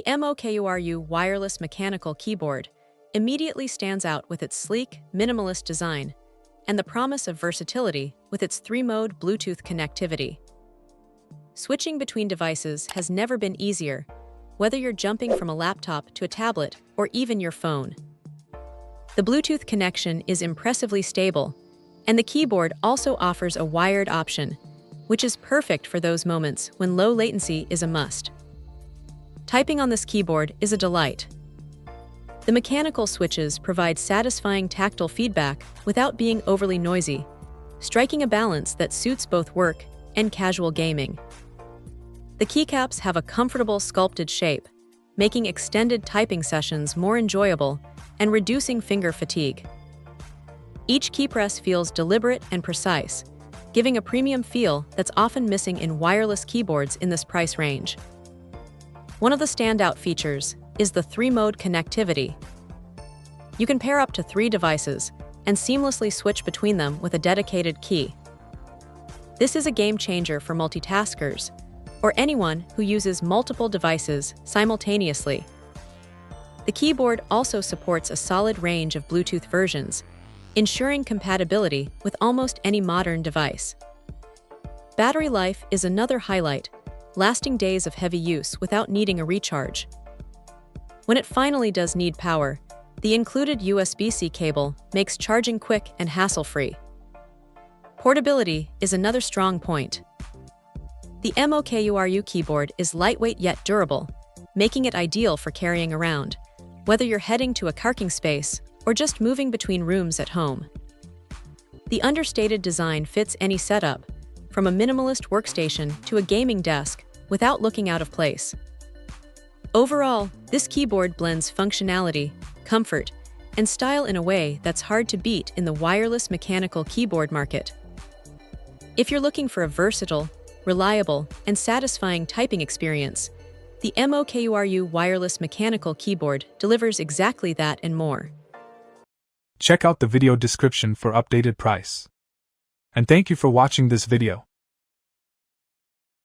The MOKURU wireless mechanical keyboard immediately stands out with its sleek, minimalist design and the promise of versatility with its 3-mode Bluetooth connectivity. Switching between devices has never been easier, whether you're jumping from a laptop to a tablet or even your phone. The Bluetooth connection is impressively stable, and the keyboard also offers a wired option, which is perfect for those moments when low latency is a must. Typing on this keyboard is a delight. The mechanical switches provide satisfying tactile feedback without being overly noisy, striking a balance that suits both work and casual gaming. The keycaps have a comfortable sculpted shape, making extended typing sessions more enjoyable and reducing finger fatigue. Each key press feels deliberate and precise, giving a premium feel that's often missing in wireless keyboards in this price range. One of the standout features is the 3-mode connectivity. You can pair up to 3 devices and seamlessly switch between them with a dedicated key. This is a game changer for multitaskers or anyone who uses multiple devices simultaneously. The keyboard also supports a solid range of Bluetooth versions, ensuring compatibility with almost any modern device. Battery life is another highlight, lasting days of heavy use without needing a recharge. When it finally does need power, the included USB-C cable makes charging quick and hassle-free. Portability is another strong point. The MOKURU keyboard is lightweight yet durable, making it ideal for carrying around, whether you're heading to a parking space or just moving between rooms at home. The understated design fits any setup, from a minimalist workstation to a gaming desk, without looking out of place. Overall, this keyboard blends functionality, comfort, and style in a way that's hard to beat in the wireless mechanical keyboard market. If you're looking for a versatile, reliable, and satisfying typing experience, the MOKURU wireless mechanical keyboard delivers exactly that and more. Check out the video description for updated price. And thank you for watching this video.